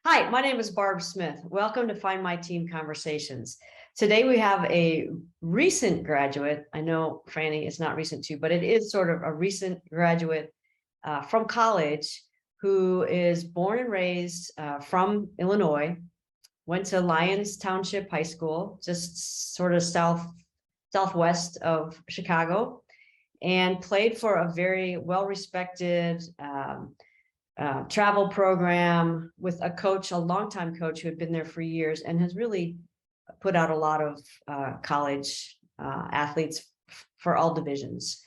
Hi, my name is Barb Smith. Welcome to Find My Team Conversations. Today we have a recent graduate. I know Frannie is not recent too, but it is sort of a recent graduate from college who is born and raised from Illinois, went to Lyons Township High School, just sort of southwest of Chicago, and played for a very well-respected travel program with a coach, a longtime coach who had been there for years and has really put out a lot of college athletes for all divisions.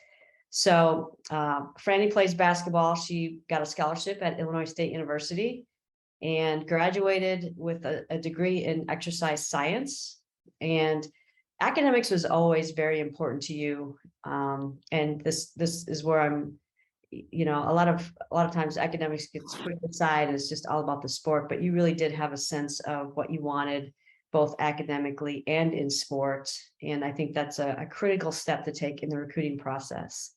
So Frannie plays basketball. She got a scholarship at Illinois State University and graduated with a degree in exercise science. And academics was always very important to you. And this is where I'm, a lot of times academics gets put aside and it's just all about the sport, but you really did have a sense of what you wanted both academically and in sport. And I think that's a critical step to take in the recruiting process.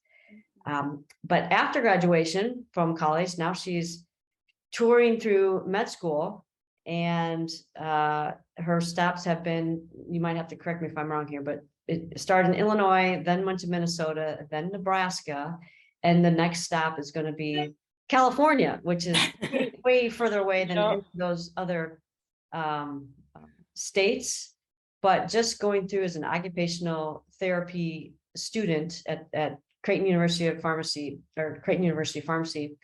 But after graduation from college, now she's touring through med school, and her stops have been, you might have to correct me if I'm wrong here, but it started in Illinois, then went to Minnesota, then Nebraska, and the next stop is going to be California, which is way further away than any of those other states. But just going through as an occupational therapy student at Creighton University of Pharmacy, or Creighton University Pharmacy,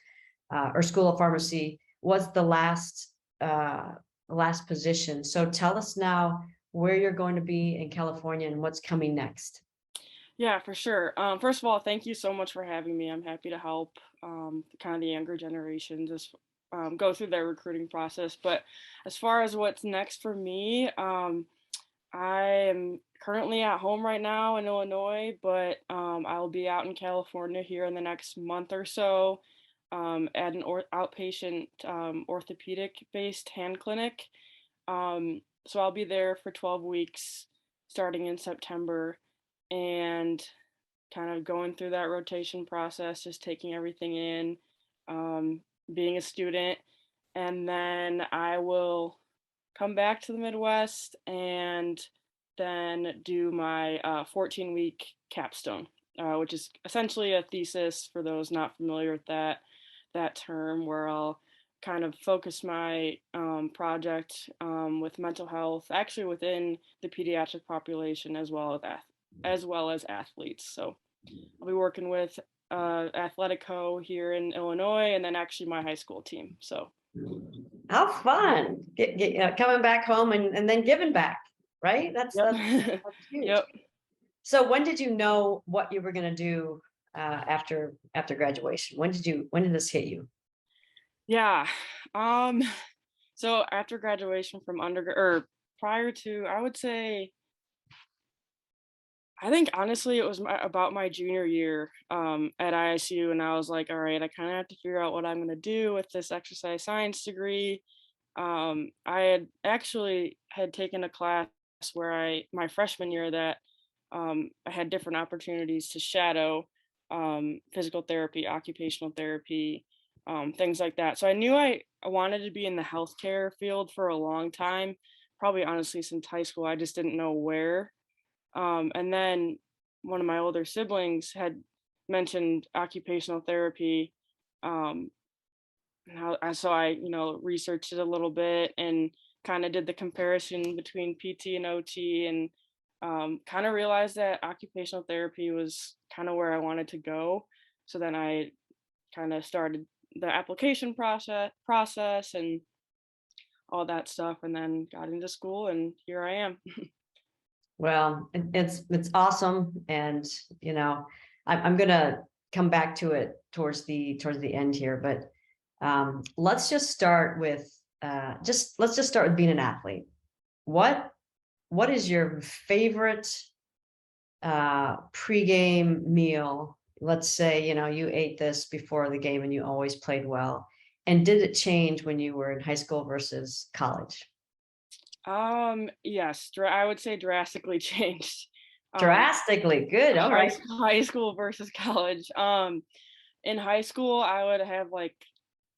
or School of Pharmacy, was the last position. So tell us now where you're going to be in California and what's coming next. Yeah, for sure. First of all, thank you so much for having me. I'm happy to help kind of the younger generations go through their recruiting process. But as far as what's next for me, I am currently at home right now in Illinois, but I'll be out in California here in the next month or so at an outpatient orthopedic-based hand clinic. So I'll be there for 12 weeks starting in September and kind of going through that rotation process, just taking everything in, being a student. And then I will come back to the Midwest and then do my 14-week capstone, which is essentially a thesis for those not familiar with that term, where I'll kind of focus my project with mental health, actually within the pediatric population as well as athletes. So I'll be working with Athletico here in Illinois, and then actually my high school team. So how fun coming back home and then giving back, right? That's yep. that's huge. Yep. So when did you know what you were going to do after graduation? When did this hit you? Yeah. So after graduation from undergrad, or prior to, I would say, I think honestly it was about my junior year at ISU, and I was like, all right, I kind of have to figure out what I'm going to do with this exercise science degree. I had actually had taken a class where my freshman year that I had different opportunities to shadow physical therapy, occupational therapy, things like that. So I knew I wanted to be in the healthcare field for a long time, probably honestly since high school. I just didn't know where. And then one of my older siblings had mentioned occupational therapy. So I, researched it a little bit and kind of did the comparison between PT and OT, and kind of realized that occupational therapy was kind of where I wanted to go. So then I kind of started the application process and all that stuff, and then got into school, and here I am. Well, it's awesome, and I'm gonna come back to it towards the end here, but let's just start with being an athlete. What is your favorite pregame meal? Let's say you ate this before the game and you always played well. And did it change when you were in high school versus college? Yes, I would say drastically changed. Um, Drastically. Good. All high right. high school versus college. In high school, I would have like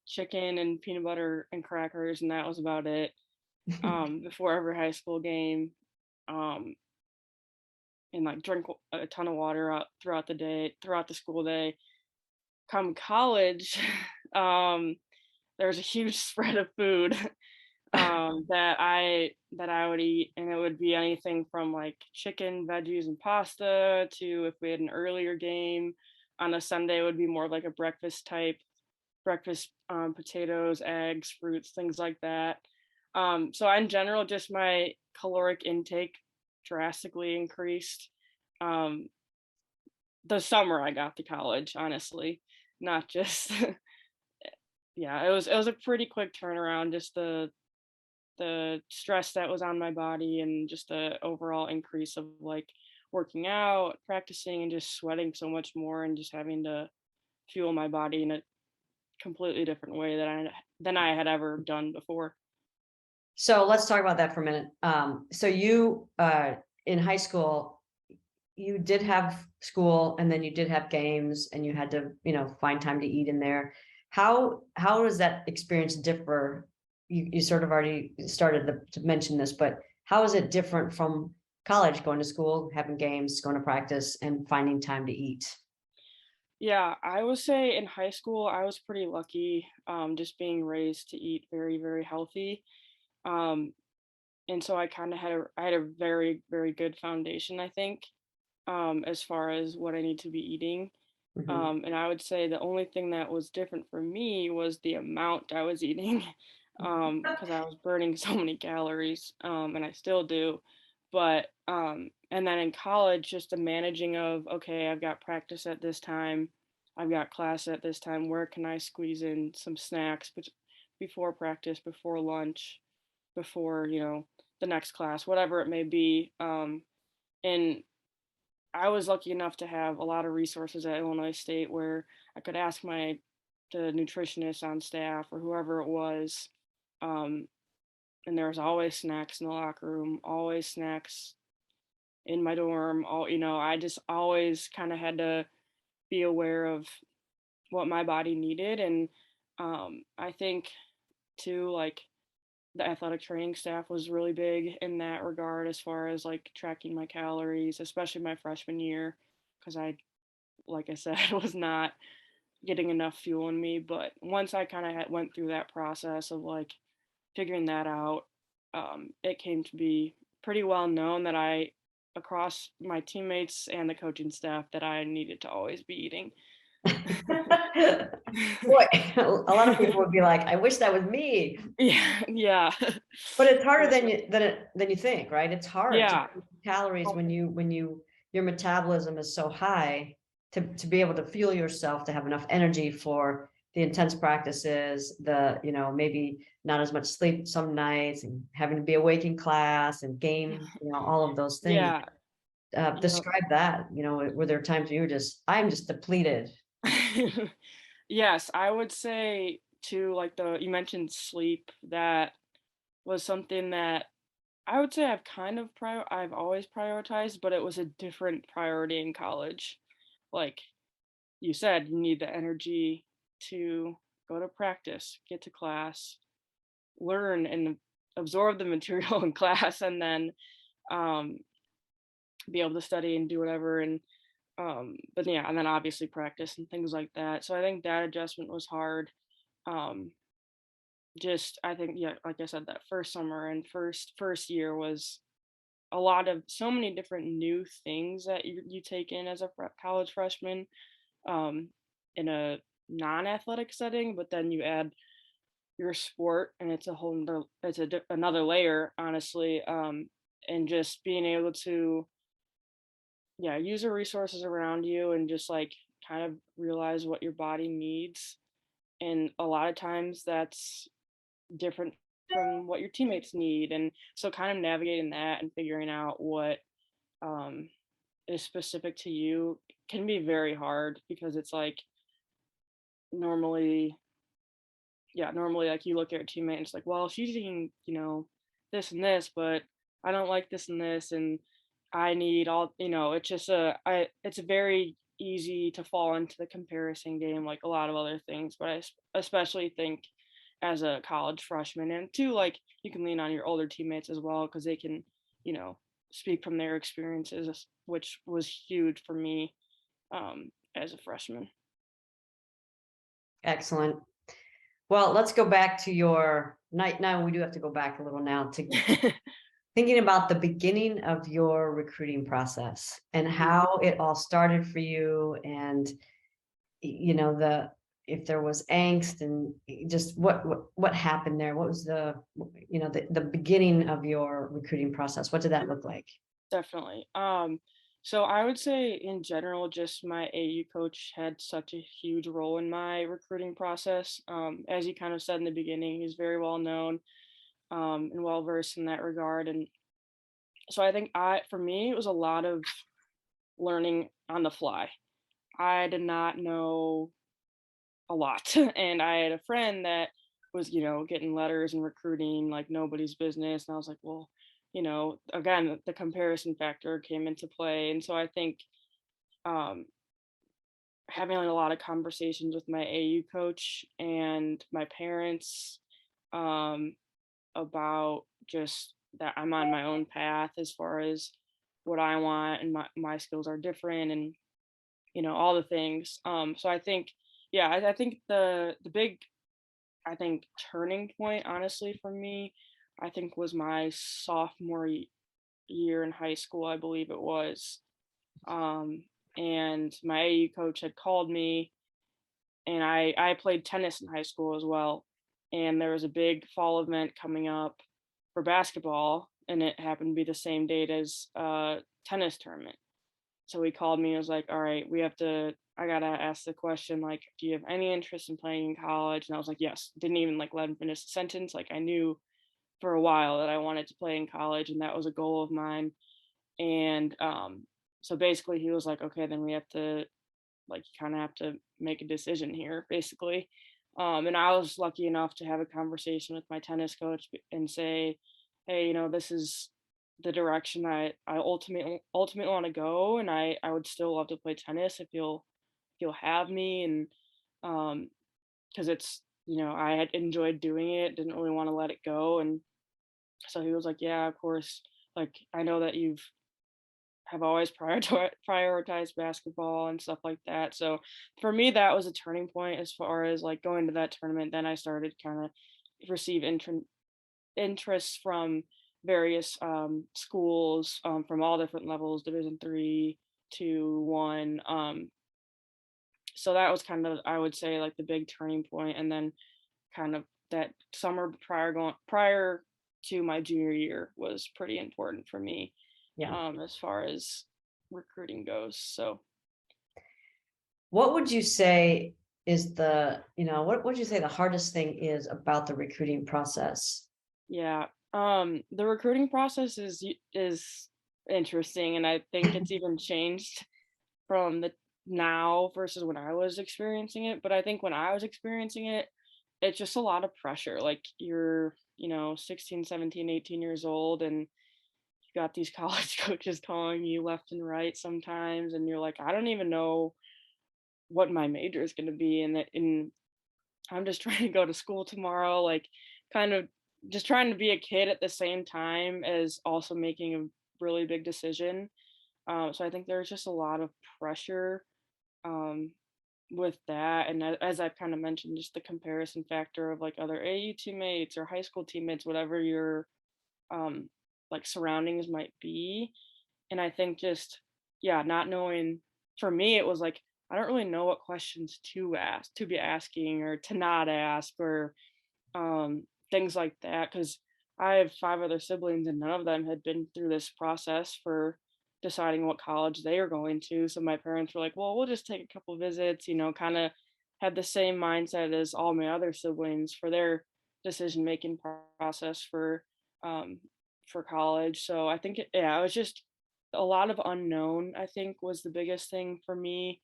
chicken and peanut butter and crackers, and that was about it. Before every high school game, um, and like drink a ton of water throughout the day, throughout the school day. Come college, um, there's a huge spread of food that I would eat, and it would be anything from like chicken, veggies, and pasta to if we had an earlier game on a Sunday, it would be more like a breakfast type breakfast, potatoes, eggs, fruits, things like that. So in general, just my caloric intake drastically increased. Um, the summer I got to college, honestly, not just yeah, it was a pretty quick turnaround, just the stress that was on my body and just the overall increase of like working out, practicing, and just sweating so much more and just having to fuel my body in a completely different way than I had ever done before. So let's talk about that for a minute. So you, in high school, you did have school and then you did have games and you had to, find time to eat in there. How does that experience differ? You sort of already started to mention this, but how is it different from college, going to school, having games, going to practice, and finding time to eat? Yeah, I would say in high school I was pretty lucky, just being raised to eat very, very healthy. Um, and so I had a very, very good foundation, I think, as far as what I need to be eating. Mhm. And I would say the only thing that was different for me was the amount I was eating, because I was burning so many calories, and I still do. But and then in college, just the managing of, okay, I've got practice at this time, I've got class at this time. Where can I squeeze in some snacks before practice, before lunch, before the next class, whatever it may be. And I was lucky enough to have a lot of resources at Illinois State where I could ask the nutritionist on staff or whoever it was. Um, and there was always snacks in the locker room, always snacks in my dorm. I just always kind of had to be aware of what my body needed. And I think too, like the athletic training staff was really big in that regard as far as like tracking my calories, especially my freshman year, because like I said, was not getting enough fuel in me. But once I kind of went through that process of like figuring that out, it came to be pretty well known that across my teammates and the coaching staff, that I needed to always be eating. Boy, a lot of people would be like, "I wish that was me." Yeah, yeah, But it's harder for than sure. you think, right? It's hard to Yeah. burn calories Oh, when your metabolism is so high to be able to fuel yourself, to have enough energy for the intense practices, maybe not as much sleep some nights, and having to be awake in class and game, all of those things. yeah. Yep. Describe that. Were there times when you were I'm just depleted? Yes, I would say too, like you mentioned sleep, that was something that I would say I've always prioritized, but it was a different priority in college. Like you said, you need the energy to go to practice, get to class, learn and absorb the material in class, and then um, be able to study and do whatever. And but yeah, and then obviously practice and things like that. So I think that adjustment was hard. Um, just I think, yeah, like I said, that first summer and first year was a lot of so many different new things that you take in as a college freshman, um, in a non-athletic setting, but then you add your sport and it's a whole nother, another layer, honestly. And just being able to, yeah, use the resources around you and just like kind of realize what your body needs. And a lot of times that's different from what your teammates need. And so kind of navigating that and figuring out what um, is specific to you can be very hard, because it's like normally, yeah, normally like you look at your teammate and it's like, well, she's eating, this and this, but I don't like this and this, and I need all, it's just it's a very easy to fall into the comparison game like a lot of other things, but especially think as a college freshman, and two, like you can lean on your older teammates as well because they can, you know, speak from their experiences, which was huge for me as a freshman. Excellent. Well, let's go back to your night. Now we do have to go back a little now to thinking about the beginning of your recruiting process and Mhm. how it all started for you, and the if there was angst, and just what happened there. What was the beginning of your recruiting process? What did that look like? Definitely. So I would say in general, just my AU coach had such a huge role in my recruiting process. As you kind of said in the beginning, he's very well known and well versed in that regard. And so I think for me, it was a lot of learning on the fly. I did not know a lot, and I had a friend that was, getting letters and recruiting like nobody's business, and I was like, well, again, the comparison factor came into play, and so I think um, having like, a lot of conversations with my AU coach and my parents um, about just that I'm on my own path as far as what I want, and my skills are different, and all the things. So I think, yeah, I think the big, I think, turning point, honestly, for me, I think was my sophomore year in high school, I believe it was. Um, and my AU coach had called me, and I played tennis in high school as well. And there was a big fall event coming up for basketball, and it happened to be the same date as tennis tournament. So he called me and was like, all right, I gotta ask the question, like, do you have any interest in playing in college? And I was like, yes. Didn't even like let him finish the sentence. Like I knew for a while that I wanted to play in college, and that was a goal of mine. And so basically he was like, okay, then we have to, like, you kind of have to make a decision here, basically. And I was lucky enough to have a conversation with my tennis coach and say, hey, this is the direction I ultimately want to go, and I would still love to play tennis if you'll have me. And because it's, I had enjoyed doing it, didn't really want to let it go. And so he was like, yeah, of course, like I know that you've have always prioritized basketball and stuff like that. So for me, that was a turning point as far as like going to that tournament. Then I started kind of receive interest from various schools from all different levels, Division 3, 2, 1. So that was kind of, I would say, like the big turning point. And then kind of that summer prior to my junior year was pretty important for me Yeah. as far as recruiting goes. So What would you say is what would you say the hardest thing is about the recruiting process? yeah, the recruiting process is interesting, and I think it's even changed from the now versus when I was experiencing it. But I think when I was experiencing it, it's just a lot of pressure. Like you're, 16, 17, 18 years old, and you got these college coaches calling you left and right sometimes, and you're like, I don't even know what my major is going to be, and I'm just trying to go to school tomorrow, like kind of just trying to be a kid at the same time as also making a really big decision. So I think there's just a lot of pressure um, with that. And as I've kind of mentioned, just the comparison factor of like other AU teammates or high school teammates, whatever your um, like surroundings might be. And I think just, yeah, not knowing, for me, it was like, I don't really know what questions to be asking or to not ask, or things like that. Because I have 5 other siblings, and none of them had been through this process for deciding what college they are going to. So my parents were like, well, we'll just take a couple visits, kind of had the same mindset as all my other siblings for their decision making process um, for college. So I think, yeah, it was just a lot of unknown, I think, was the biggest thing for me.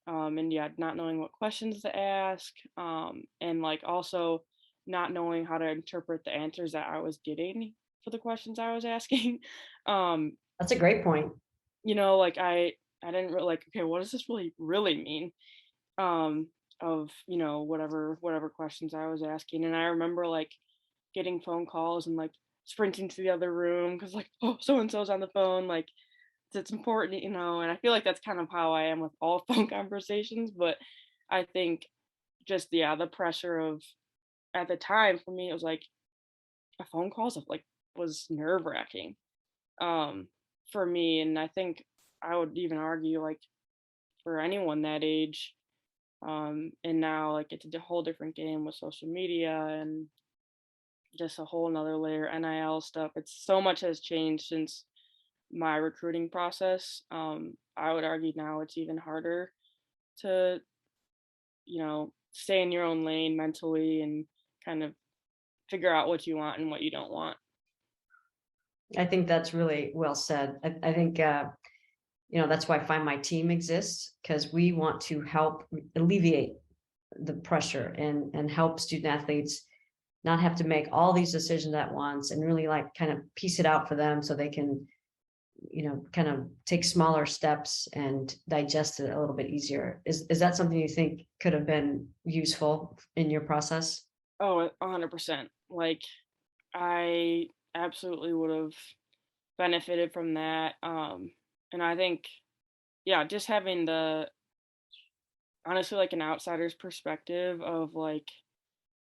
And yeah, not knowing what questions to ask, and like also not knowing how to interpret the answers that I was getting for the questions I was asking. um, That's a great point. like I didn't really like, okay, what does this really mean? Um, of, whatever questions I was asking. And I remember like getting phone calls and like sprinting to the other room because like, oh, so and so's on the phone, like it's important, and I feel like that's kind of how I am with all phone conversations. But I think just, yeah, the pressure of, at the time for me, it was like a phone calls of like was nerve wracking um for me. And I think I would even argue like for anyone that age. And now like it's a whole different game with social media and just a whole nother layer NIL stuff. It's so much has changed since my recruiting process. I would argue now it's even harder to, stay in your own lane mentally and kind of figure out what you want and what you don't want. I think that's really well said. I think, that's why Find My Team exists, because we want to help alleviate the pressure and help student athletes not have to make all these decisions at once, and really like kind of piece it out for them so they can, kind of take smaller steps and digest it a little bit easier. Is that something you think could have been useful in your process? Oh, 100%. Like I absolutely would have benefited from that. And I think, yeah, just having the, honestly, like an outsider's perspective of like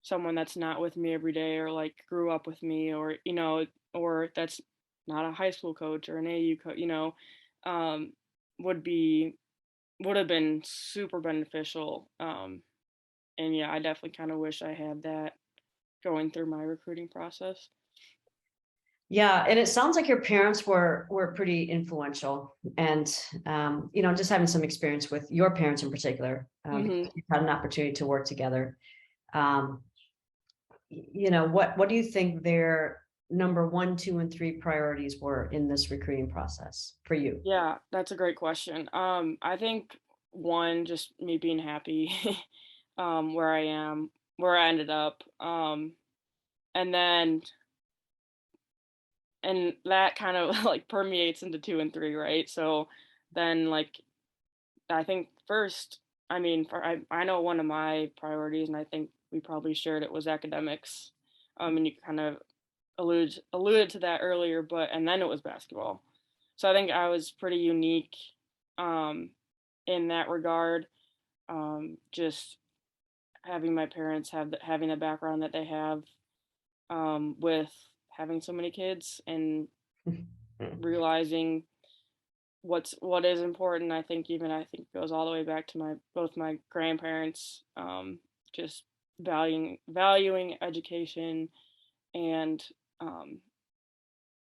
someone that's not with me every day or like grew up with me, or or that's not a high school coach or an AU coach, um would be would have been super beneficial. And yeah, I definitely kind of wish I had that going through my recruiting process. Yeah, and it sounds like your parents were pretty influential, and just having some experience with your parents in particular, because Mhm. you've had an opportunity to work together. Um, what do you think their number one, two, and three priorities were in this recruiting process for you? Yeah, that's a great question. I think one, just me being happy where I am, where I ended up. And then and that kind of like permeates into two and three, right? So then like I think first, I mean, I know one of my priorities, and I think we probably shared it, was academics. And you kind of alluded to that earlier, but and then it was basketball. So I think I was pretty unique um, in that regard. Just having my parents having the background that they have, with having so many kids and realizing what is important. I think goes all the way back to my both my grandparents, just valuing education and um,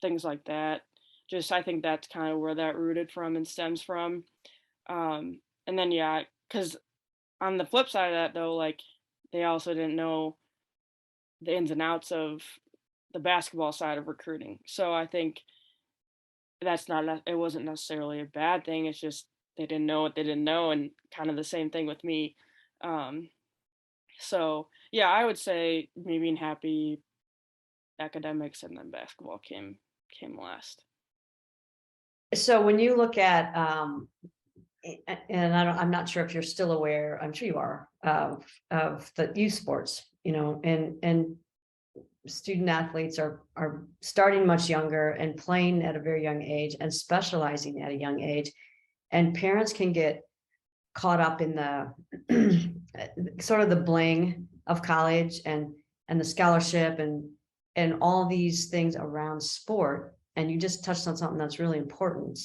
things like that. Just I think that's kind of where that rooted from and stems from. And then yeah, because on the flip side of that though, like they also didn't know the ins and outs of the basketball side of recruiting. So I think it wasn't necessarily a bad thing. It's just they didn't know what they didn't know, and kind of the same thing with me. Um, so yeah, I would say me being happy, academics, and then basketball came last. So when you look at, and I'm not sure if you're still aware, I'm sure you are, of the youth sports, and student athletes are starting much younger and playing at a very young age and specializing at a young age, and parents can get caught up in the sort of the bling of college and the scholarship and all these things around sport. And you just touched on something that's really important,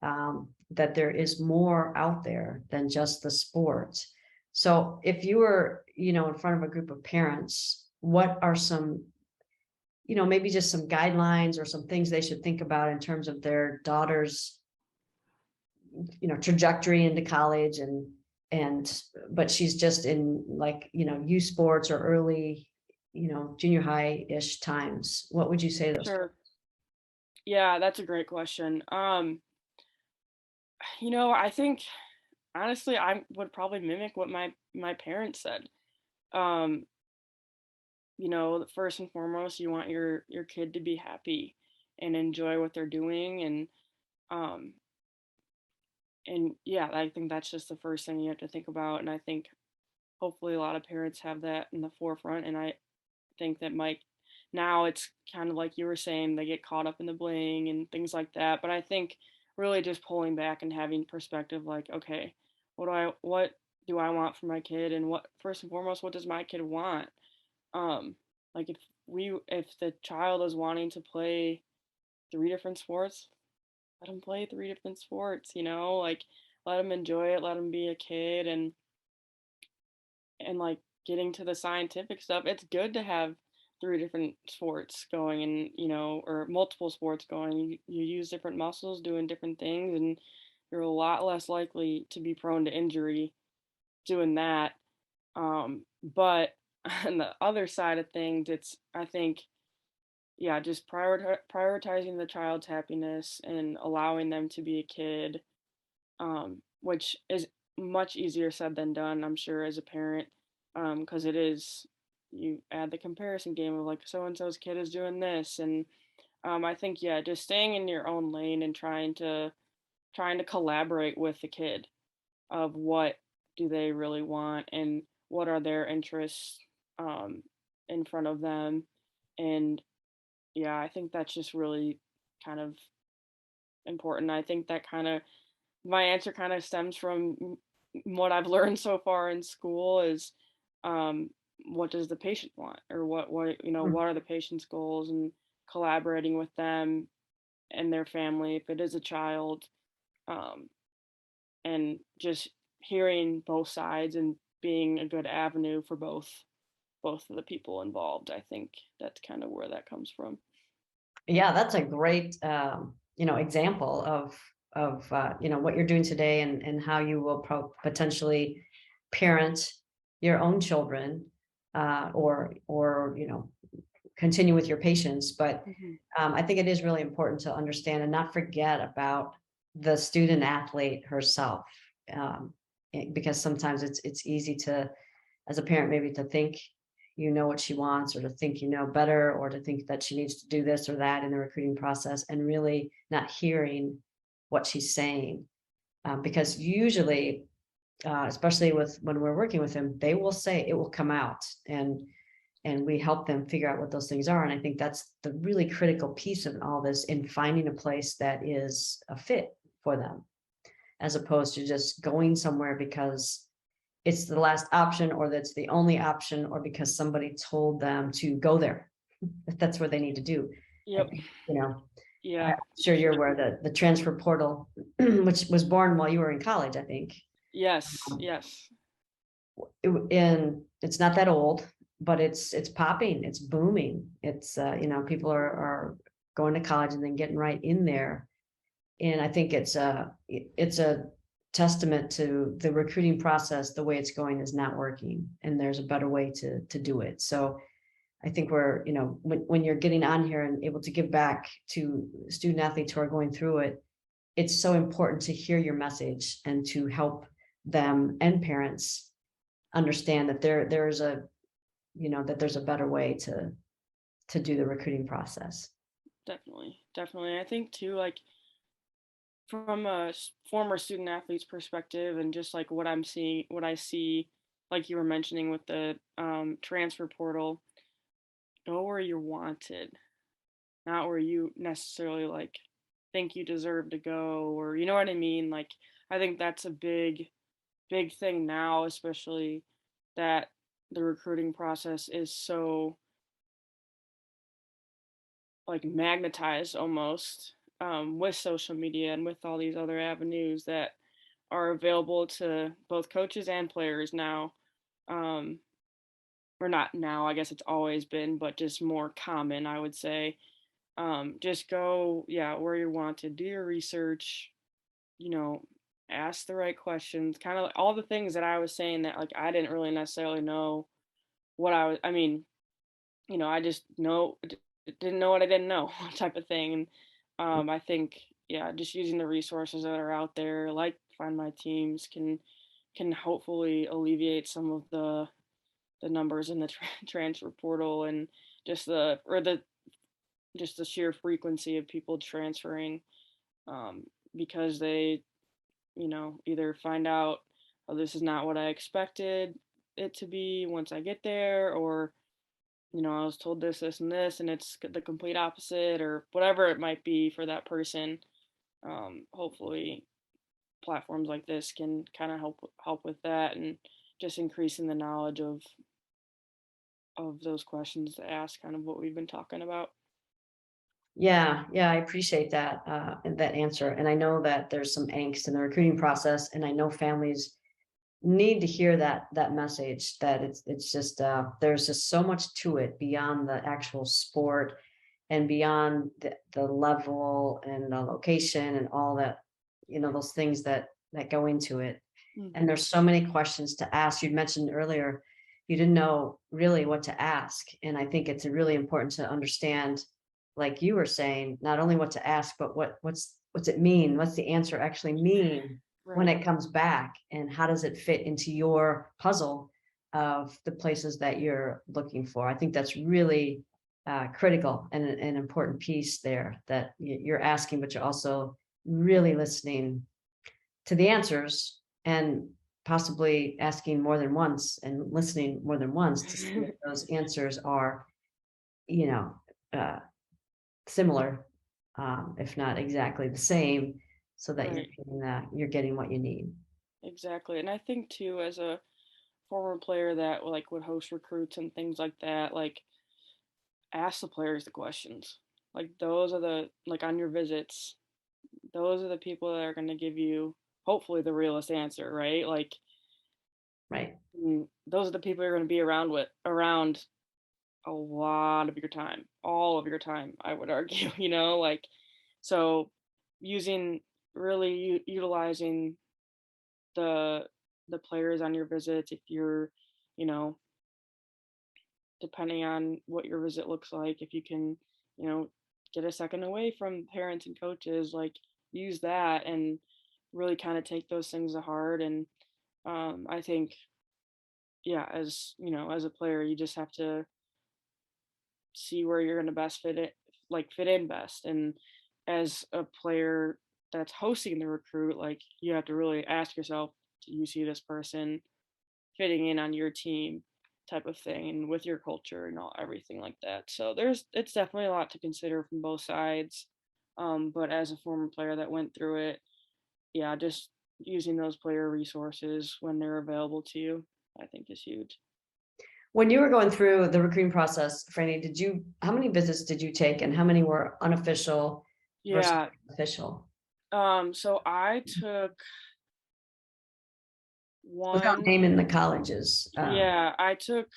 that there is more out there than just the sport. So if you were, in front of a group of parents, what are some, maybe just some guidelines or some things they should think about in terms of their daughter's, trajectory into college, and but she's just in, like, youth sports or early, junior high-ish times. What would you say to those? Sure. Yeah, that's a great question. I think honestly, I would probably mimic what my parents said. Um, first and foremost, you want your kid to be happy and enjoy what they're doing, and um, and yeah, I think that's just the first thing you have to think about. And I think hopefully a lot of parents have that in the forefront. And I think that might now it's kind of like you were saying, they get caught up in the bling and things like that. But I think really just pulling back and having perspective, like, okay, what do I want for my kid, and what first and foremost, what does my kid want? Um, like if the child is wanting to play three different sports, let them play three different sports, like let them enjoy it, let them be a kid, and like getting to the scientific stuff, it's good to have three different sports going, and or multiple sports going. You use different muscles doing different things, and you're a lot less likely to be prone to injury doing that. But on the other side of things, it's, I think, yeah, just prioritizing the child's happiness and allowing them to be a kid, which is much easier said than done, I'm sure, as a parent, because it is, you add the comparison game of like so and so's kid is doing this, and I think, yeah, just staying in your own lane and trying to collaborate with the kid of what do they really want and what are their interests, um, in front of them, and yeah, I think that's just really kind of important. I think that kind of my answer kind of stems from what I've learned so far in school is, um, what does the patient want, or what are the patient's goals, and collaborating with them and their family if it is a child, um, and just hearing both sides and being a good avenue for both of the people involved. I think that's kind of where that comes from. Yeah, that's a great, example of what you're doing today, and how you will potentially parent your own children, or continue with your patients. But Hmm. I think it is really important to understand and not forget about the student athlete herself, because sometimes it's easy to, as a parent, maybe to think you know what she wants, or to think you know better, or to think that she needs to do this or that in the recruiting process, and really not hearing what she's saying. Because usually, especially with when we're working with them, they will say it will come out, and we help them figure out what those things are. And I think that's the really critical piece of all this, in finding a place that is a fit for them, as opposed to just going somewhere because it's the last option, or that's the only option, or because somebody told them to go there. If that's what they need to do. I Yep. think, I'm Yeah. sure you're aware that the transfer portal, which was born while you were in college, I think. Yes. um, Yes. and it's not that old, but it's popping, it's booming. It's people are going to college and then getting right in there. And I think it's a testament to the recruiting process. The way it's going is not working, and there's a better way to do it. So I think we're, when you're getting on here and able to give back to student athletes who are going through it, it's so important to hear your message and to help them and parents understand that there's a better way to do the recruiting process. Definitely. Definitely. I think too, like from a former student athlete's perspective, and just like what I see, like you were mentioning with the transfer portal, go where you're wanted, not where you necessarily like think you deserve to go, or you know what I mean? Like I think that's a big thing now, especially that the recruiting process is so like magnetized almost, with social media and with all these other avenues that are available to both coaches and players now. Um, or not now, I guess it's always been, but just more common, I would say. Just go, yeah, where you want to do your research, you know, ask the right questions, kind of like all the things that I was saying that like I didn't really necessarily know I mean, I just didn't know what I didn't know type of thing. And I think, yeah, just using the resources that are out there, like Find My Teams, can hopefully alleviate some of the numbers in the transfer portal, and just the sheer frequency of people transferring, um, because they either find out, oh, this is not what I expected it to be once I get there, or I was told this, this, and this, and it's the complete opposite, or whatever it might be for that person. Hopefully, platforms like this can kind of help with that, and just increasing the knowledge of those questions to ask, kind of what we've been talking about. Yeah, yeah, I appreciate that, and that answer. And I know that there's some angst in the recruiting process, and I know families need to hear that message, that it's just there's just so much to it beyond the actual sport and beyond the level and the location and all that, those things that go into it. And Hmm. there's so many questions to ask. You mentioned earlier you didn't know really what to ask, and I think it's really important to understand, like you were saying, not only what to ask, but what's it mean, what's the answer actually mean when Right. it comes back, and how does it fit into your puzzle of the places that you're looking for. I think that's really critical and an important piece there, that you're asking, but you're also really listening to the answers, and possibly asking more than once and listening more than once to see if those answers are, you know, uh, similar, if not exactly the same, so that Right. you're getting what you need. Exactly. And I think too, as a former player that like would host recruits and things like that, like ask the players the questions. Like those are the like on your visits, those are the people that are going to give you hopefully the realest answer, right? Like Right. those are the people you're going to be around a lot of your time, all of your time, I would argue, like so using really utilizing the the players on your visits, if you're, you know, depending on what your visit looks like, if you can, you know, get a second away from parents and coaches, like use that and really kind of take those things to heart. And I think, yeah, as as a player, you just have to see where you're going to best fit in best. And as a player that's hosting the recruit, like you have to really ask yourself, do you see this person fitting in on your team, type of thing, and with your culture and everything like that. So it's definitely a lot to consider from both sides. But as a former player that went through it, yeah, just using those player resources when they're available to you, I think is huge. When you were going through the recruiting process, Franny, how many visits did you take, and how many were unofficial versus Yeah. official? So I took Without one. naming the colleges. Yeah, I took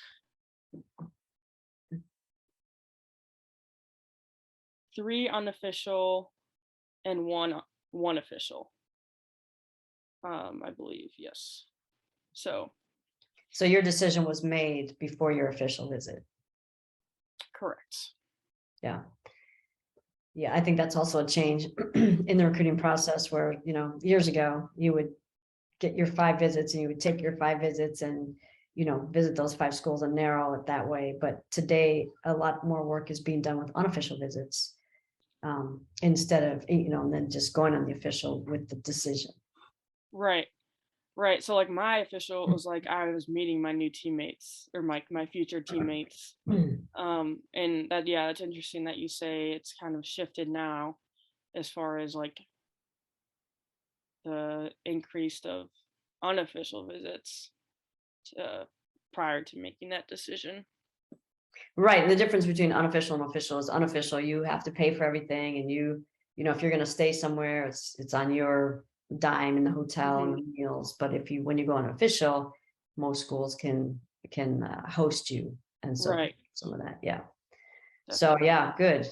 3 unofficial and one official. I believe, yes. So So your decision was made before your official visit. correct. Yeah. Yeah, I think that's also a change in the recruiting process, where, years ago you would get your 5 visits and you would take your 5 visits and, visit those 5 schools and narrow it that way. But today, a lot more work is being done with unofficial visits, instead of, and then just going on the official with the decision. Right. Right. So like my official was like I was meeting my new teammates or my future teammates. And that, yeah, it's interesting that you say it's kind of shifted now as far as like the increase of unofficial visits to, prior to making that decision. Right. And the difference between unofficial and official is, unofficial, you have to pay for everything. And if you're going to stay somewhere, it's on your dime in the hotel and Hmm. the meals. But when you go on official, most schools can host you. And so Right. some of that. Yeah. So Definitely. yeah, good.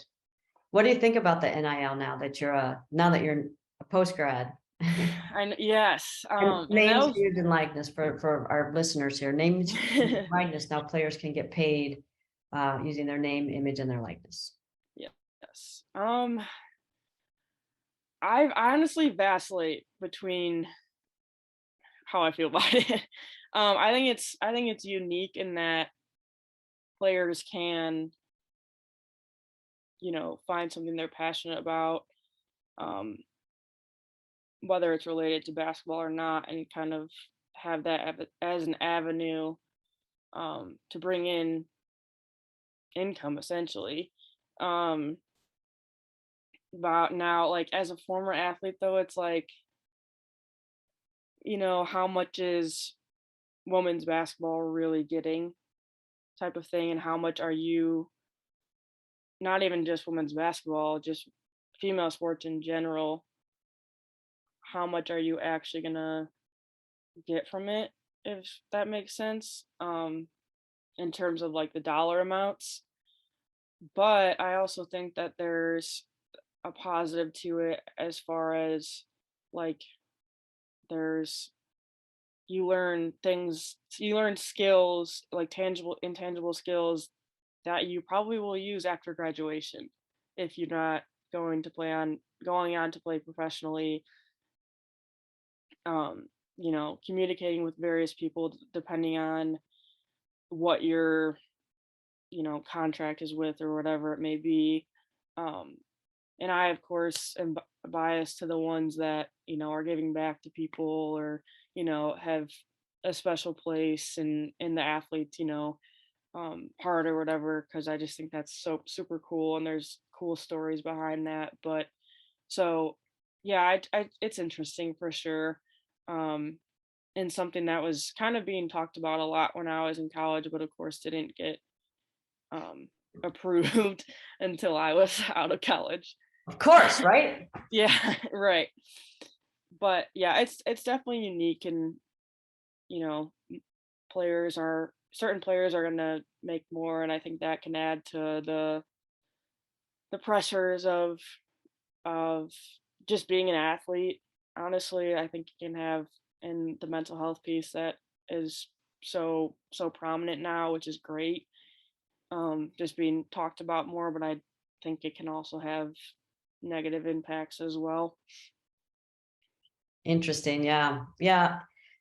What do you think about the NIL now that you're a post grad? And yes. And And that names, was image, and likeness for our listeners here. Names, image, and likeness. Now players can get paid using their name, image, and their likeness. yes. I honestly vacillate between how I feel about it. I think it's unique in that players can, find something they're passionate about, um, whether it's related to basketball or not, and kind of have that as an avenue to bring in income essentially. Um, about now, like as a former athlete though, it's like, how much is women's basketball really getting type of thing, and how much are you, not even just women's basketball, just female sports in general, how much are you actually gonna get from it, if that makes sense, in terms of like the dollar amounts. But I also think that there's a positive to it as far as like there's you learn skills, like tangible intangible skills that you probably will use after graduation if you're not going on to play professionally. um Communicating with various people depending on what your contract is with or whatever it may be. um and I of course am biased to the ones that are giving back to people, or have a special place in the athletes heart or whatever, because I just think that's so super cool and there's cool stories behind that. But so yeah, it's interesting for sure. um and something that was kind of being talked about a lot when I was in college, but of course didn't get um approved until I was out of college. Of course, right? Yeah, right. But yeah, it's definitely unique, and you know, certain players are gonna make more, and I think that can add to the pressures of just being an athlete. Honestly, I think you can have in the mental health piece that is so prominent now, which is great. Just being talked about more, but I think it can also have negative impacts as well. Interesting. Yeah. Yeah.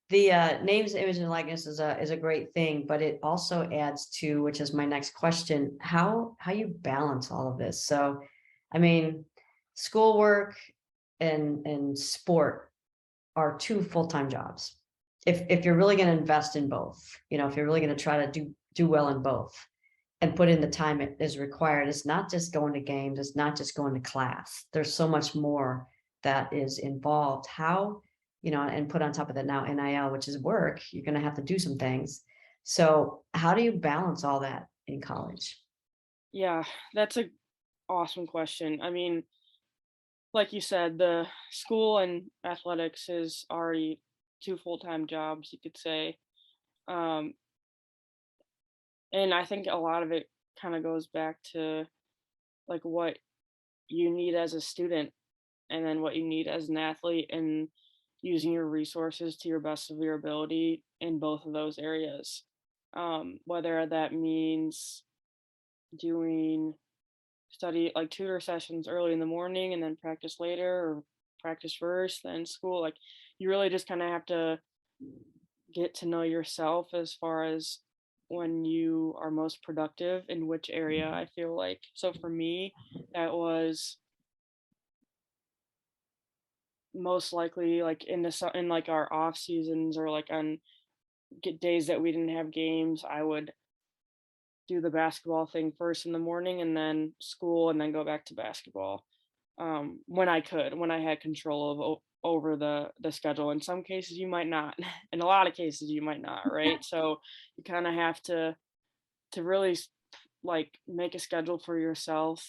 The names, image, and likeness is a great thing, but it also adds to, which is my next question, how you balance all of this. So, I mean, schoolwork and sport are two full-time jobs. If you're really going to invest in both, if you're really going to try to do well in both and put in the time it is required, it's not just going to games, it's not just going to class. There's so much more that is involved. How, and put on top of that now NIL, which is work, you're going to have to do some things. So how do you balance all that in college? Yeah, that's a awesome question. I mean, like you said, the school and athletics is already two full-time jobs, you could say. Um, and I think a lot of it kind of goes back to like what you need as a student, and then what you need as an athlete, and using your resources to your best of your ability in both of those areas. Whether that means doing study like tutor sessions early in the morning and then practice later, or practice first then school, like you really just kind of have to get to know yourself as far as when you are most productive in which area. I feel like, so for me, that was most likely like in like our off seasons, or like on get days that we didn't have games, I would do the basketball thing first in the morning, and then school, and then go back to basketball. When I could, when I had control over the schedule. In some cases you might not. In a lot of cases you might not, right? So you kind of have to really like make a schedule for yourself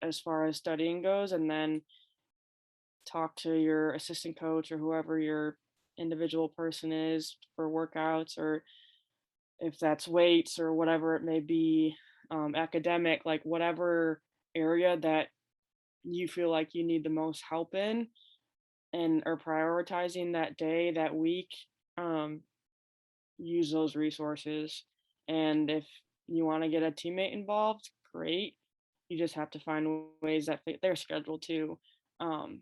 as far as studying goes, and then talk to your assistant coach or whoever your individual person is for workouts, or if that's weights or whatever it may be, academic, like whatever area that you feel like you need the most help in and are prioritizing that day, that week, um, use those resources. And if you want to get a teammate involved, great. You just have to find ways that fit their schedule too. Um,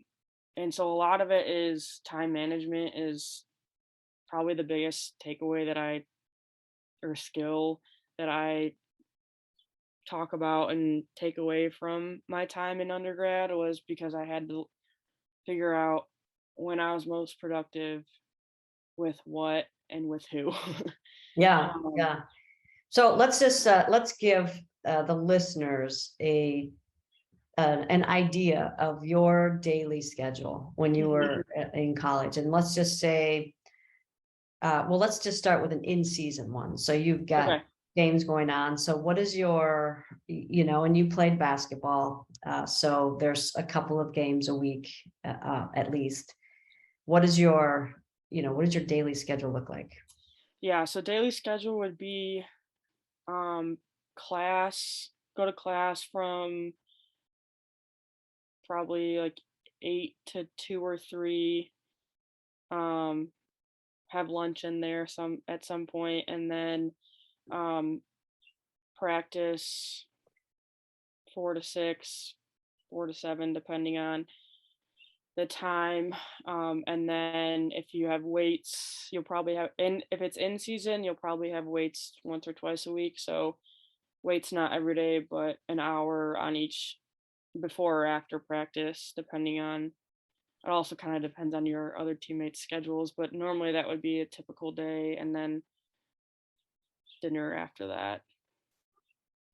and so a lot of it is time management is probably the biggest takeaway that or skill that I talk about and take away from my time in undergrad, was because I had to figure out when I was most productive with what and with who. Yeah, um, yeah. So let's give the listeners an idea of your daily schedule when you were in college, and let's just say, well, let's just start with an in-season one. So you've got okay. games going on. So what is your, and you played basketball, so there's a couple of games a week, at least. What is your, what does your daily schedule look like? Yeah, so daily schedule would be um go to class from probably like 8 to 2 or 3, um have lunch in there some at some point, and then um practice 4 to 6, 4 to 7 depending on the time. And then if you have weights, you'll probably have, and if it's in season, you'll probably have weights once or twice a week. So weights not every day, but an hour on each before or after practice, depending on, it also kind of depends on your other teammates' schedules, but normally that would be a typical day, and then dinner after that,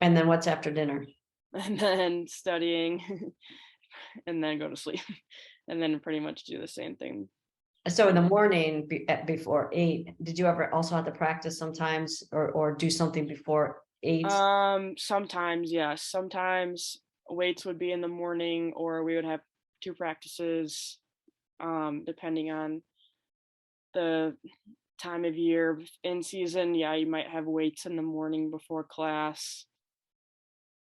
And then what's after dinner? and then studying, and then go to sleep, and then pretty much do the same thing So in the Monday. morning, before 8, did you ever also have to practice sometimes, or do something before 8? Sometimes, yes. Sometimes weights would be in the morning, or we would have two practices, depending on the time of year. In season, yeah, you might have weights in the morning before class.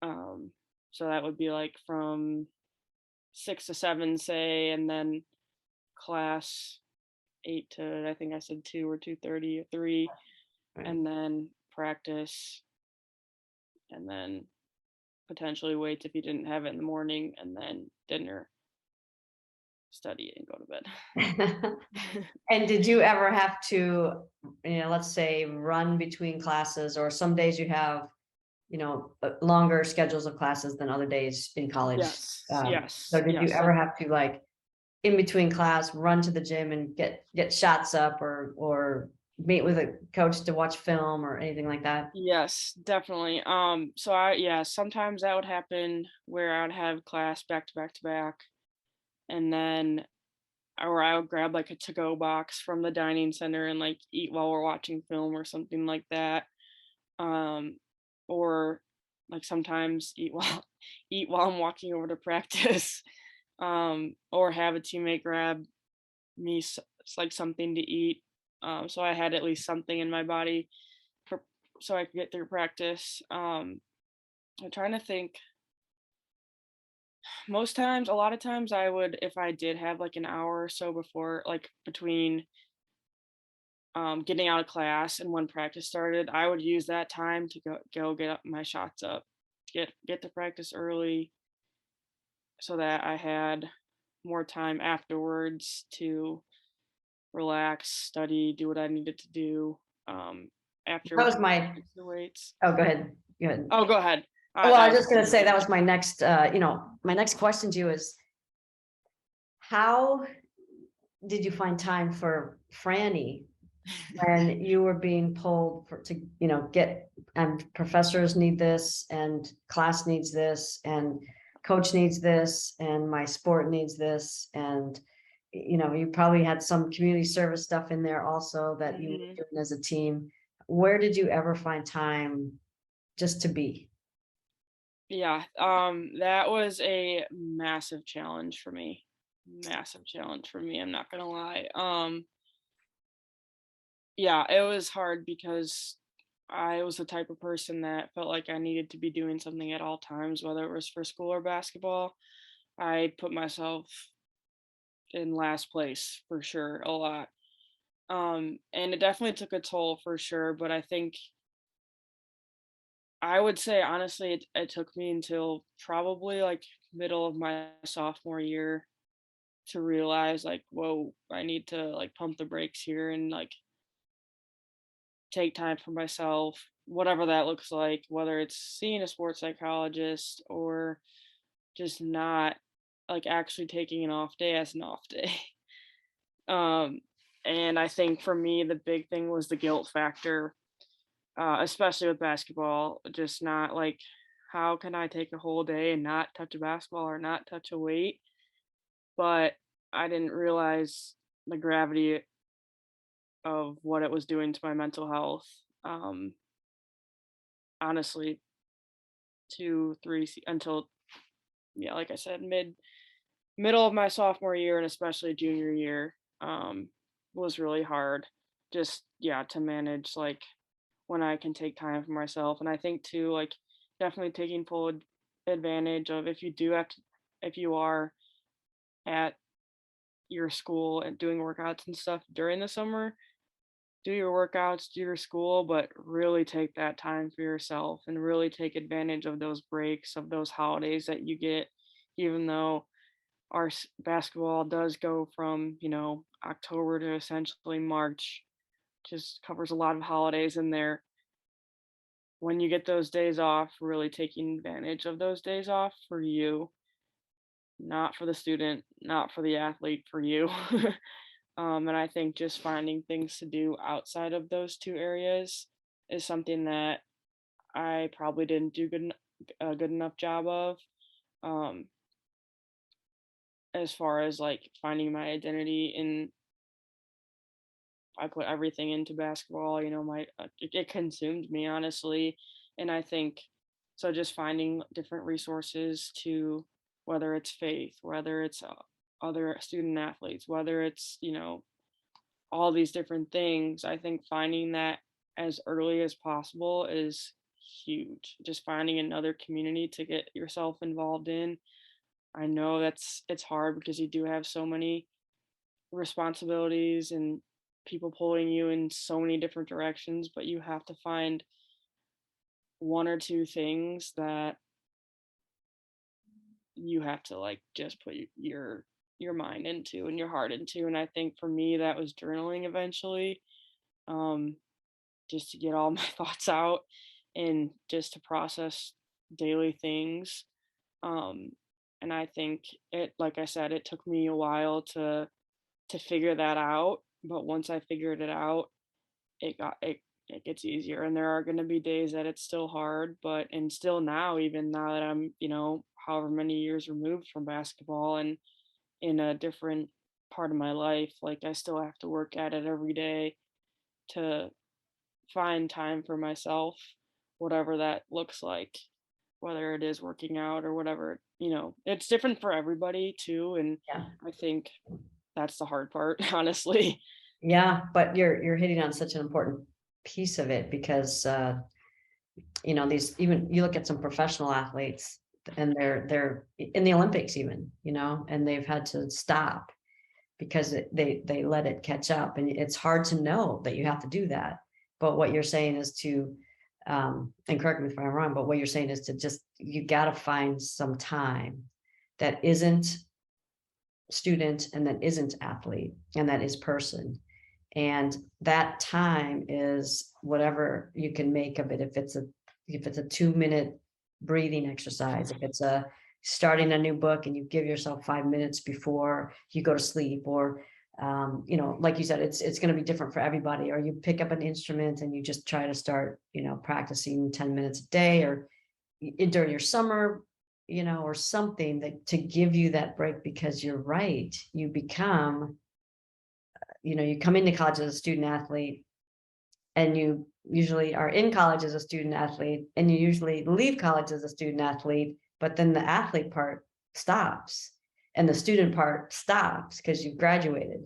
Um, so that would be like from 6 to 7, say, and then class 8 to, I think I said 2 or 2:30 or 3, Right. and then practice, and then potentially weights if you didn't have it in the morning, and then dinner, study, and go to bed. And did you ever have to, let's say, run between classes, or some days you have, longer schedules of classes than other days in college? Yes, So yes, did you yes. ever have to, like, in between class, run to the gym and get shots up, or meet with a coach to watch film or anything like that? Yes, definitely. So yeah, sometimes that would happen where I would have class back to back to back, and then, or I would grab like a to-go box from the dining center and like eat while we're watching film or something like that. Um, or like sometimes eat while eat while I'm walking over to practice. Or have a teammate grab me like something to eat. So I had at least something in my body for, so I could get through practice. I'm trying to think. Most times, a lot of times, I would, if I did have like an hour or so before, like between getting out of class and when practice started, I would use that time to go get up my shots up, get to practice early, so that I had more time afterwards to relax, study, do what I needed to do, after That we was kind of my fix the weights. Oh, go ahead. Go ahead. Oh, go ahead. Well, I I was was just just gonna gonna say, that finish. was my next, my next question to you is, how did you find time for Frannie when you were being pulled to, get, and professors need this, and class needs this, and coach needs this, and my sport needs this, and you probably had some community service stuff in there also that you Mhm. were doing as a team. Where did you ever find time just to be? Yeah, that was a massive challenge for me. Massive challenge for me, I'm not gonna lie. Yeah, it was hard because I was the type of person that felt like I needed to be doing something at all times, whether it was for school or basketball. I put myself in last place for sure a lot. And it definitely took a toll for sure, but I think, I would say honestly it took me until probably like middle of my sophomore year to realize like, whoa, I need to like pump the brakes here and like take time for myself, whatever that looks like, whether it's seeing a sports psychologist or just not like actually taking an off day as an off day. Um, and I think for me, the big thing was the guilt factor, especially with basketball. Just not like, how can I take a whole day and not touch a basketball or not touch a weight? But I didn't realize the gravity of what it was doing to my mental health. Um, honestly, until, yeah, like I said, middle of my sophomore year and especially junior year, was really hard. Just, yeah, to manage like when I can take time for myself. And I think too, like, definitely taking full advantage of, if you are at your school and doing workouts and stuff during the summer, do your workouts, do your school, but really take that time for yourself and really take advantage of those breaks, of those holidays that you get, even though basketball does go from, October to essentially March, just covers a lot of holidays in there. When you get those days off, really taking advantage of those days off for you, not for the student, not for the athlete, for you. And I think just finding things to do outside of those two areas is something that I probably didn't do a good enough job of. Um, as far as like finding my identity in, I put everything into basketball. It consumed me honestly, and I think so. Just finding different resources to, whether it's faith, whether it's other student athletes, whether it's all these different things. I think finding that as early as possible is huge. Just finding another community to get yourself involved in. I know it's hard because you do have so many responsibilities and people pulling you in so many different directions, but you have to find one or two things that you have to like just put your mind into and your heart into. And I think for me that was journaling eventually. Um just to get all my thoughts out and just to process daily things. Um and I think like I said, it took me a while to figure that out, but once I figured it out, it gets easier. And there are going to be days that it's still hard, but and still now, even now that I'm, however many years removed from basketball and in a different part of my life, like I still have to work at it every day to find time for myself, whatever that looks like, whether it is working out or whatever, it's different for everybody too. And Yeah. I think that's the hard part, honestly. Yeah, but you're hitting on such an important piece of it because these, even you look at some professional athletes and they're in the Olympics even, and they've had to stop because they let it catch up, and it's hard to know that you have to do that. But what you're saying is to, and correct me if I'm wrong, but what you're saying is to just, you got to find some time that isn't student and that isn't athlete and that is person, and that time is whatever you can make of it. If it's a 2-minute breathing exercise, if it's a starting a new book and you give yourself 5 minutes before you go to sleep, or like you said, it's going to be different for everybody. Or you pick up an instrument and you just try to start practicing 10 minutes a day, or during your summer, or something that to give you that break. Because you're right, you come into college as a student athlete, and you usually are in college as a student athlete, and you usually leave college as a student athlete, but then the athlete part stops and the student part stops because you've graduated.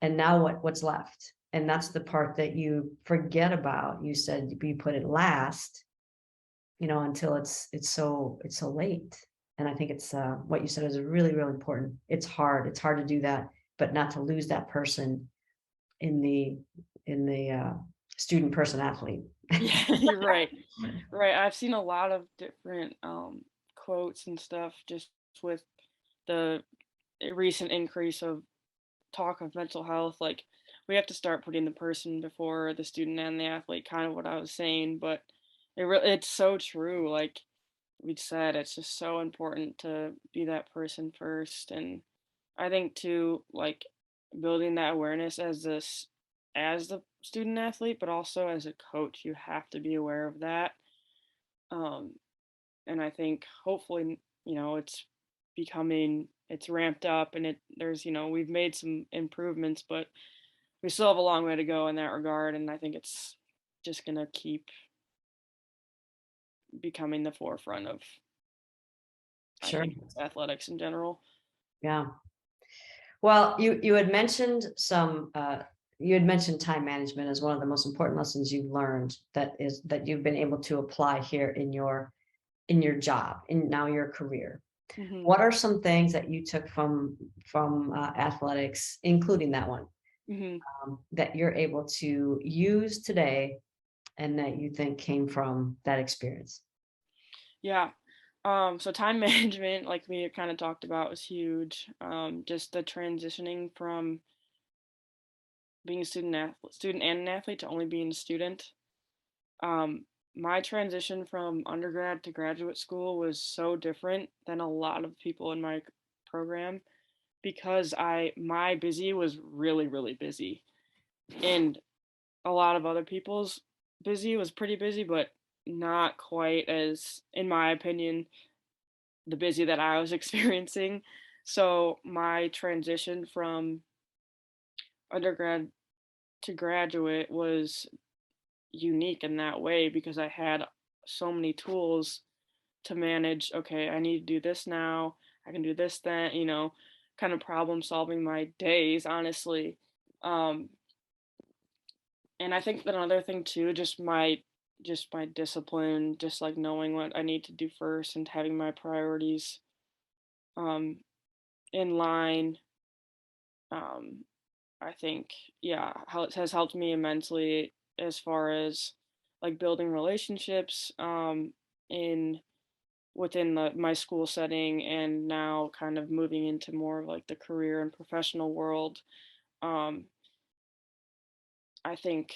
And now what's left? And that's the part that you forget about. You said you put it last, until it's so late. And I think it's what you said is really, really important. It's hard to do that, but not to lose that person in the student person athlete. Yeah, you're right. Right. I've seen a lot of different quotes and stuff just with the recent increase of talk of mental health. Like, we have to start putting the person before the student and the athlete, kind of what I was saying, but it's so true. Like we said, it's just so important to be that person first. And I think too, like building that awareness as this as the student athlete, but also as a coach, you have to be aware of that. Um, and I think hopefully, it's ramped up and we've made some improvements, but we still have a long way to go in that regard. And I think it's just gonna keep becoming the forefront of, I Sure. think, athletics in general. Yeah. Well, you had mentioned you had mentioned time management as one of the most important lessons you've learned that you've been able to apply here in your job, in now your career. Hmm. What are some things that you took from athletics, including that one, Hmm. that you're able to use today and that you think came from that experience? Yeah. So time management, like we kind of talked about, was huge. Just the transitioning from being a student and an athlete to only being a student. Um, my transition from undergrad to graduate school was so different than a lot of people in my program because my busy was really, really busy. And a lot of other people's busy was pretty busy, but not quite as, in my opinion, the busy that I was experiencing. So my transition from undergrad to graduate was unique in that way because I had so many tools to manage. Okay, I need to do this now. I can do this then, kind of problem solving my days, honestly. Um, and I think that another thing too, just my discipline, just like knowing what I need to do first and having my priorities um in line. Um, I think, yeah, how it has helped me immensely as far as like building relationships in within my school setting, and now kind of moving into more of like the career and professional world. Um, I think,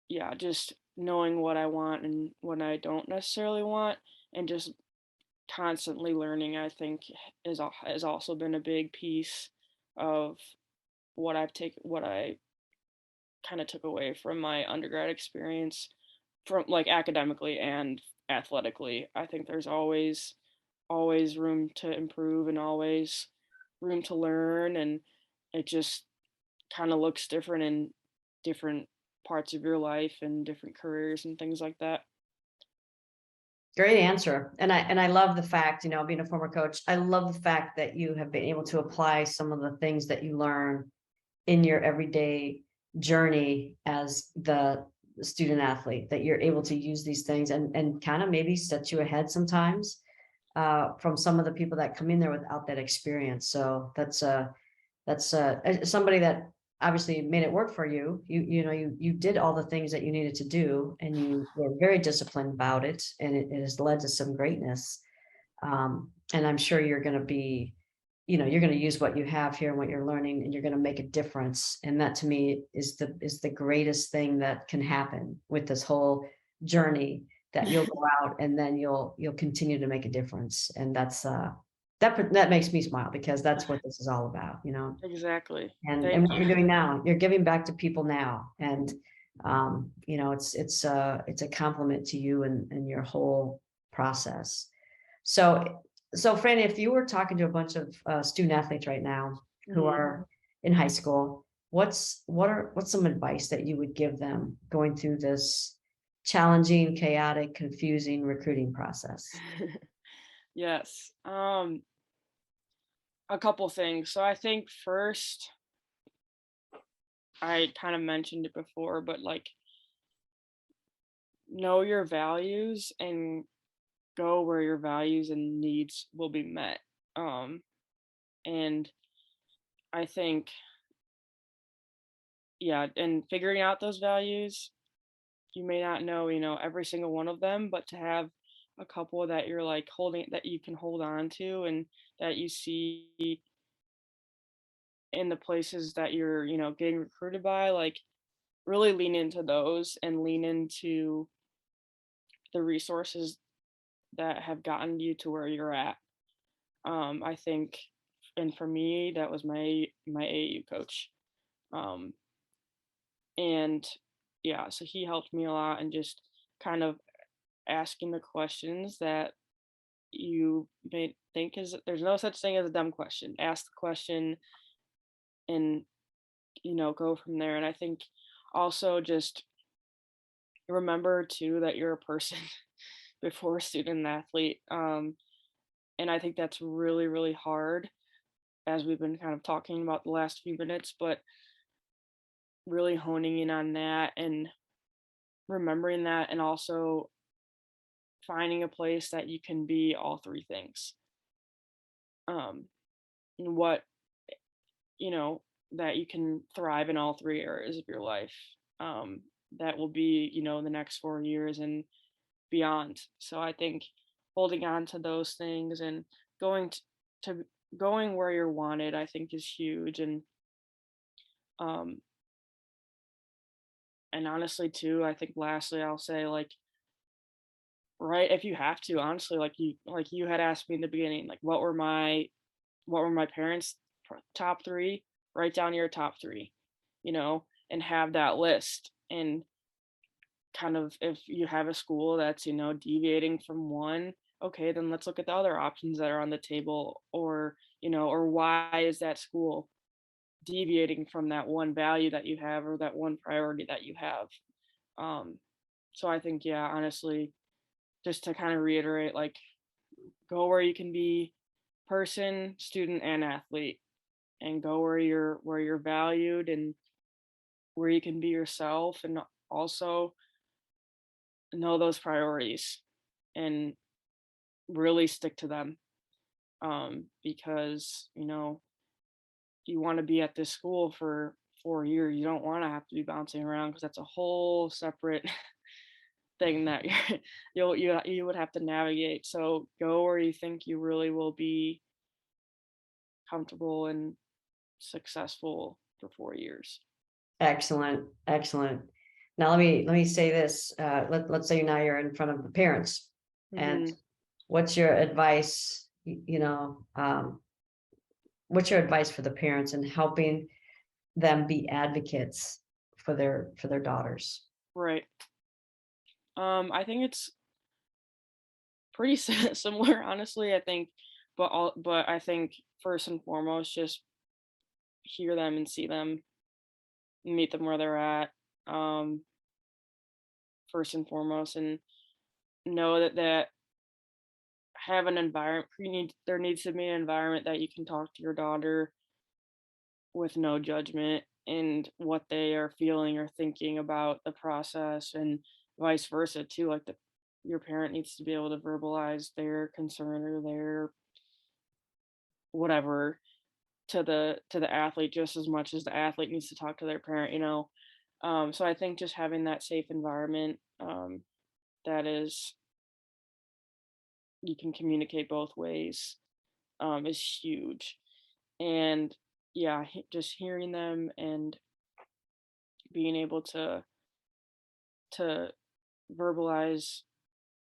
yeah, just knowing what I want and what I don't necessarily want, and just constantly learning, I think, has also been a big piece of what I kind of took away from my undergrad experience, from like academically and athletically. I think there's always room to improve and always room to learn, and it just kind of looks different in different parts of your life and different careers and things like that. Great answer. And I love the fact, being a former coach, I love the fact that you have been able to apply some of the things that you learn in your everyday journey as the student athlete, that you're able to use these things and kind of maybe set you ahead sometimes from some of the people that come in there without that experience. So that's somebody that obviously made it work for you. You did all the things that you needed to do, and you were very disciplined about it, and it has led to some greatness. And I'm sure you're going to be, you're going to use what you have here and what you're learning, and you're going to make a difference. And that to me is the greatest thing that can happen with this whole journey. That you'll go out and then you'll continue to make a difference, and that makes me smile because that's what this is all about. Exactly. And Thank what you. you're doing now, you're giving back to people now, and it's a compliment to you and your whole process. So, Franny, if you were talking to a bunch of student athletes right now who Hmm. are in high school, what's some advice that you would give them going through this challenging, chaotic, confusing recruiting process? Yes. A couple things. So I think first, I kind of mentioned it before, but like know your values and go where your values and needs will be met. Um, and I think, yeah, and figuring out those values, you may not know, every single one of them, but to have a couple that you're like holding, that you can hold on to, and that you see in the places that you're, getting recruited by, like really lean into those and lean into the resources that have gotten you to where you're at. I think, and for me, that was my AAU coach. Um, and yeah, so he helped me a lot and just kind of asking the questions that you may think is there's no such thing as a dumb question. Ask the question and go from there. And I think also just remember too that you're a person before a student athlete. And I think that's really, really hard as we've been kind of talking about the last few minutes, but really honing in on that and remembering that and also finding a place that you can be all three things. Um, and what, you know, that you can thrive in all three areas of your life. Um, that will be, the next 4 years and beyond. So I think holding on to those things and going to going where you're wanted, I think is huge. Um, and honestly too, I think lastly I'll say like right if you have to honestly like you had asked me in the beginning like what were my parents' top 3, write down your top 3, and have that list. And kind of if you have a school that's, deviating from one, okay, then let's look at the other options that are on the table, or why is that school deviating from that one value that you have or that one priority that you have. Um, so I think, yeah, honestly, just to kind of reiterate, like go where you can be person, student, and athlete, and go where you're valued and where you can be yourself, and also know those priorities and really stick to them. Because you want to be at this school for 4 years. You don't want to have to be bouncing around because that's a whole separate thing that you would have to navigate. So go where you think you really will be comfortable and successful for 4 years. Excellent, excellent. Now let me say this. Let's say now you're in front of the parents, and Hmm. what's your advice? What's your advice for the parents in helping them be advocates for their daughters? Right. I think it's pretty similar, honestly. I think, but I think first and foremost, just hear them and see them, meet them where they're at. Um, first and foremost, and know that have an environment. There needs to be an environment that you can talk to your daughter with no judgment and what they are feeling or thinking about the process, and vice versa too. Like your parent needs to be able to verbalize their concern or their whatever to the athlete just as much as the athlete needs to talk to their parent. So I think just having that safe environment, that is you can communicate both ways, is huge. And yeah, just hearing them and being able to verbalize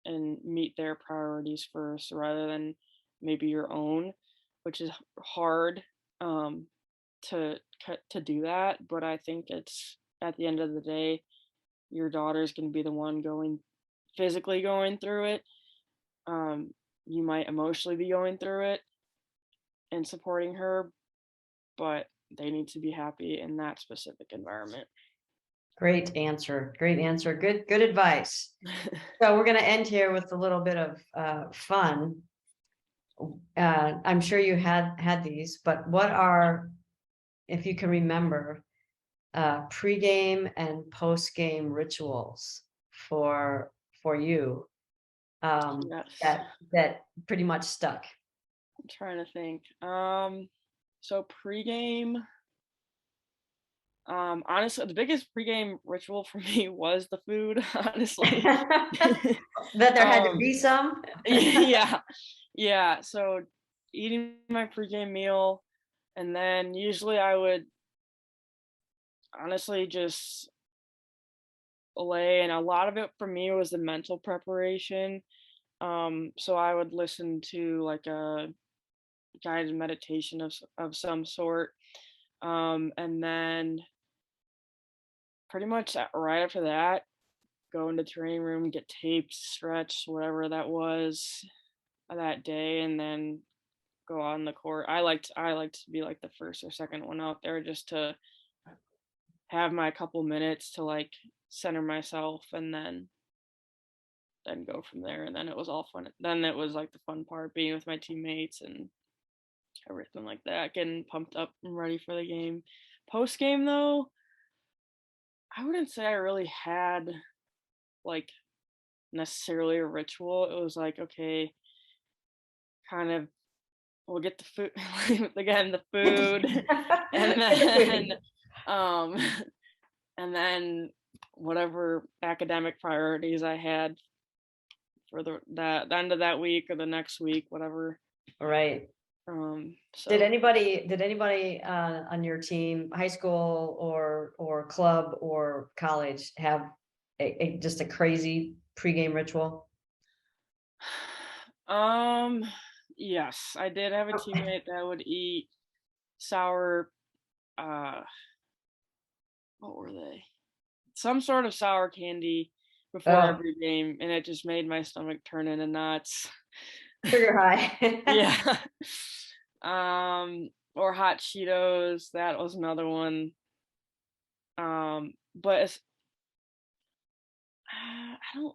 and meet their priorities first rather than maybe your own, which is hard, um, to do that. But I think it's at the end of the day, your daughter's going to be the one physically going through it. Um, you might emotionally be going through it and supporting her, but they need to be happy in that specific environment. Great answer. Great answer. Good advice. So we're going to end here with a little bit of fun. I'm sure you had these, but what are, if you can remember, pregame and postgame rituals for you, Yes. that pretty much stuck? I'm trying to think. So pregame, honestly, the biggest pregame ritual for me was the food, honestly. That there had to um, be some. yeah, yeah. So eating my pregame meal, and then usually I would honestly just lay, and a lot of it for me was the mental preparation. So I would listen to like a guided meditation of some sort. And then pretty much right after that, go into training room, get taped, stretched, whatever that was that day, and then go on the court. I liked to be like the first or second one out there just to have my couple minutes to like center myself and then go from there. And then it was all fun. Then it was like the fun part being with my teammates and everything like that, getting pumped up and ready for the game. Post game though, I wouldn't say I really had like necessarily a ritual. It was like, okay, kind of we'll get the food again, the food, and then um and then whatever academic priorities I had for the end of that week or the next week, whatever. Right. Did So anybody on your team, high school or club or college, have just a crazy pregame ritual? um yes, I did have a teammate that would eat sour uh what were they? Some sort of sour candy before Oh, every game, and it just made my stomach turn into knots. sugar high. Yeah. Or hot Cheetos, that was another one. But it's I don't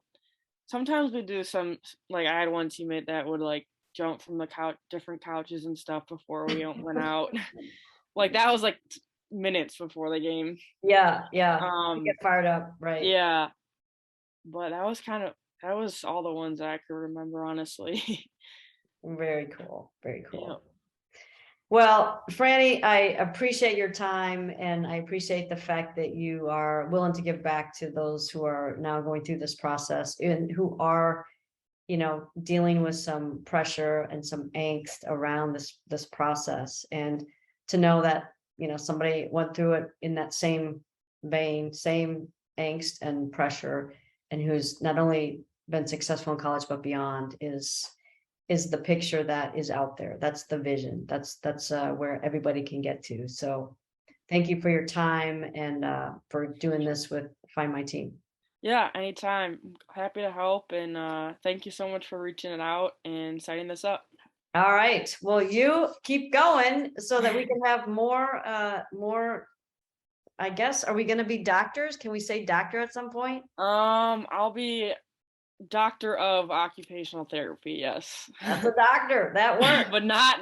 sometimes we do some like I had one teammate that would like jump from the couch different couches and stuff before we went out. Like that was like minutes before the game. Yeah, yeah. You get Um fired up, right? yeah, but that was all the ones that I could remember honestly. Very cool. Very Yeah. cool. Well, Franny, I appreciate your time and I appreciate the fact that you are willing to give back to those who are now going through this process and who are, dealing with some pressure and some angst around this process. And to know that, somebody went through it in that same vein, same angst and pressure, and who's not only been successful in college but beyond is the picture that is out there. That's the vision. That's where everybody can get to. So thank you for your time and for doing this with Find My Team. Yeah, anytime. Happy to help and thank you so much for reaching it out and setting this up. All right. Well, you keep going so that we can have more, I guess. Are we going to be doctors? Can we say doctor at some point? I'll be doctor of occupational therapy, yes. That's a doctor. That works. But not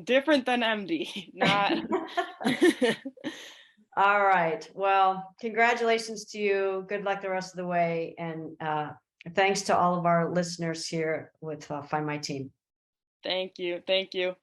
different than MD. Not All right. Well, congratulations to you. Good luck the rest of the way. And thanks to all of our listeners here with Find My Team. Thank you. Thank you.